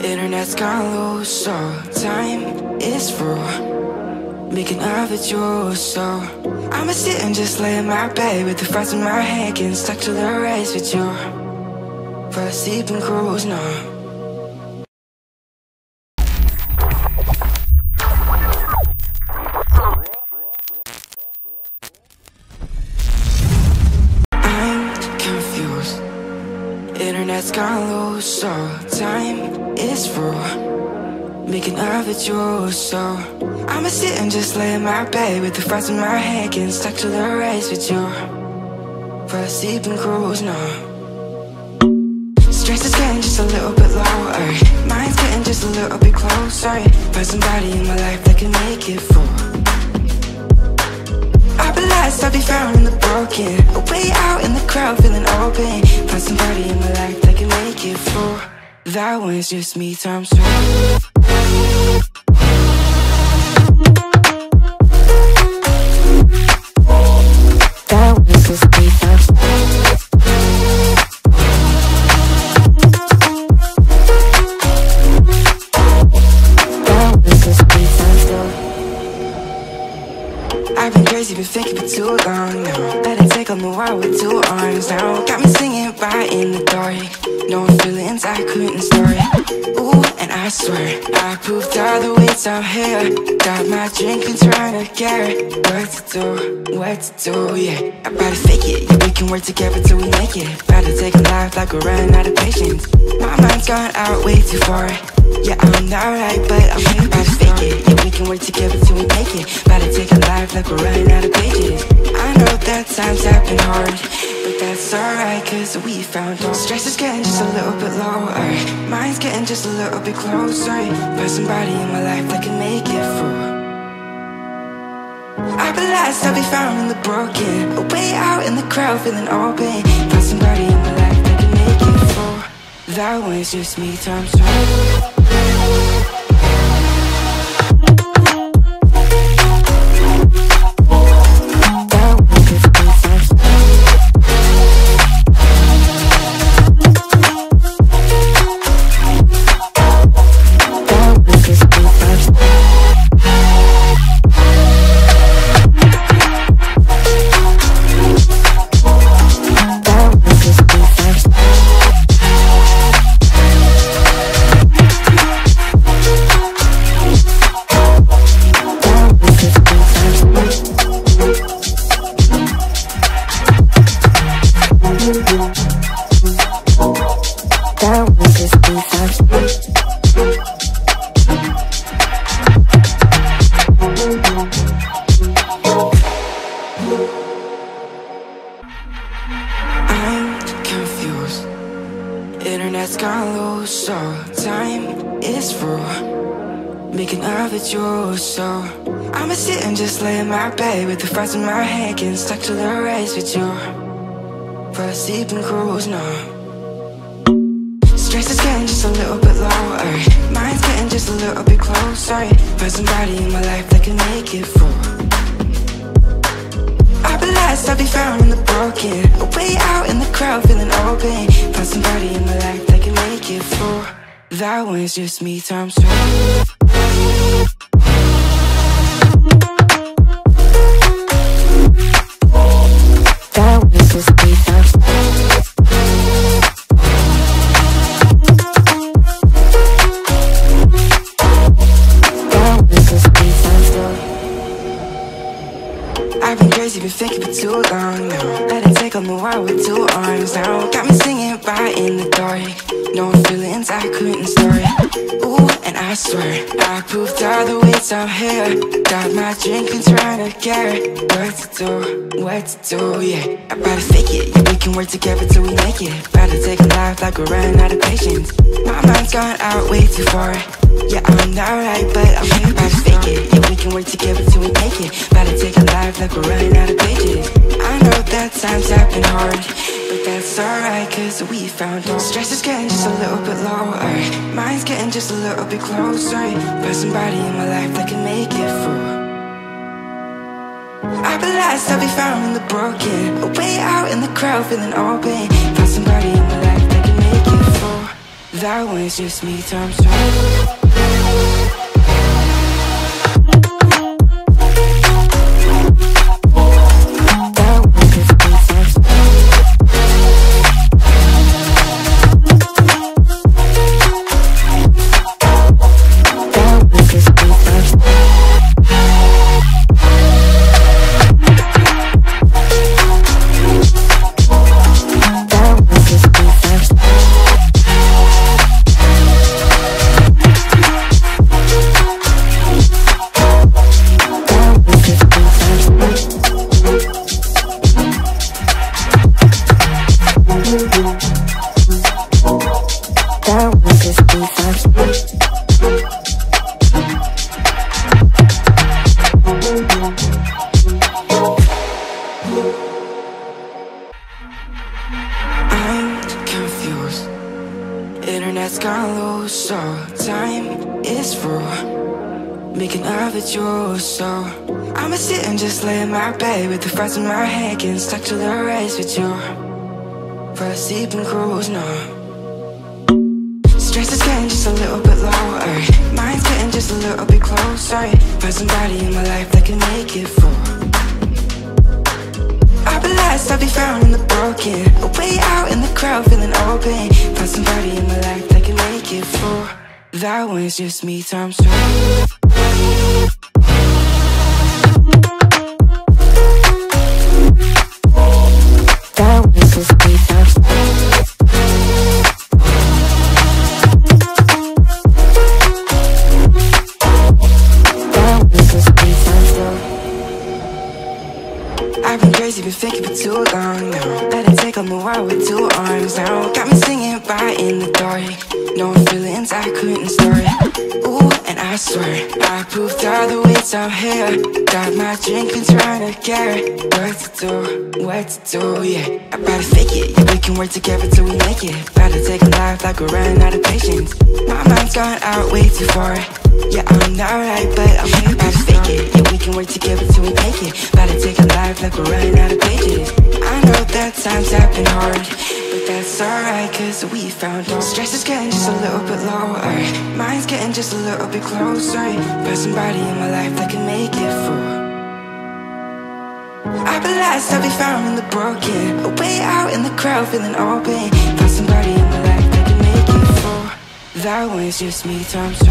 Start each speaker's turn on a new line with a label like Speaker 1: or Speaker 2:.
Speaker 1: Internet's gone low, so time is through. Making of it yours, so I'ma sit and just lay in my bed with the fries in my hand, getting stuck to the race with you. For a sleeping cruise now. Internet's gone low, so time is through. Making of it yours, so I'ma sit and just lay in my bed with the fries in my hand, getting stuck to the race with you. For a sleeping cruise now. Stress is getting just a little bit lower, mind's getting just a little bit closer. Find somebody in my life that can make it through. I'll be lost, I'll be found in the broken, way out in the crowd feeling open. Find somebody in my life that can make it through. That one's just me times two. That one's just me times two. That one's just me times two. I've been crazy, been thinking for too long now. Let it take on the world with two arms now. Got me singing right in the dark, knowing feelings I couldn't store it. Ooh, and I swear I proved all the ways I'm here. Got my drink and trying to get it. What to do, yeah. I better fake it, yeah, we can work together till we make it. Better take a life like we're running out of patience. My mind's gone out way too far. Yeah, I'm not right, but I'm here. Better fake it, yeah, we can work together till we make it. Better take a life like we're running out of pages. I know that times have been hard, but that's alright, cause we found out. Stress is getting just a little bit lower, mind's getting just a little bit closer. Find somebody in my life that can make it through. I'll be lost, I'll be found in the broken, way out in the crowd feeling open. Find somebody in my life that can make it through. That one's just me times two. Internet's gone low, so time is through. Making of it yours, so I'ma sit and just lay in my bed with the fries in my hand, getting stuck to the race with you. For a sleeping cruise now. Stress is getting just a little bit lower, mind's getting just a little bit closer. Find somebody in my life that can make it through. I'll be lost, I'll be found in the broken, way out in the crowd feeling open. Find somebody in my life that can make it through. That one's just me times two. That one's just me times two. That one's just me times two. I've been crazy, been thinking for too long now. Let it take on the world with two arms now. Got me singing right in the dark, knowing feelings I couldn't store it. Ooh, and I swear I proved all the ways I'm here. Got my drink and trying to get it. What to do, yeah. I better fake it, yeah, we can work together till we make it. Better take a life like we're running out of patience. My mind's gone out way too far. Yeah, I'm not right, but I'm here. Better fake it, yeah, we can work together till we make it. Better take a life like we're running out of pages. I know that times have been hard, but that's alright, cause we found out. Stress is getting just a little bit lower, mind's getting just a little bit closer. Find somebody in my life that can make it through. I'll be lost, I'll be found in the broken, way out in the crowd feeling open. Find somebody in my life that can make it through. That one's just me times two. Internet's gone low, so time is through. Making love with you, so I'ma sit and just lay in my bed with the front of my head, getting stuck to the race with you. For a sleeping cruise, no. Stress is getting just a little bit lower, mind's getting just a little bit closer. Find somebody in my life that can make it full. I'll be lost, I'll be found in the broken, way out in the crowd feeling open. Find somebody in my life that can make it full. That one's just me times two. That one's just me times two. That one's just me times two. I've been crazy, been thinking for too long now. Let it take on the world with two arms now. Got me singing right in the dark, knowing feelings I couldn't start. Ooh, and I swear I proved all the ways I'm here. Got my drink and trying to get what to do, yeah. I better fake it, yeah, we can work together till we make it. Better take a life like we're running out of patience. My mind's gone out way too far. Yeah, I'm not right, but I'm here. Better fake it, yeah, we can work together till we make it. Better take a life like we're running out of pages. I know that times have been hard, but that's alright, cause we found out. Stress is getting just a little bit lower, mind's getting just a little bit closer. Find somebody in my life that can make it full. I'll be lost, I'll be found in the broken, way out in the crowd feeling open. Find somebody in my life that can make it full. That one's just me times two.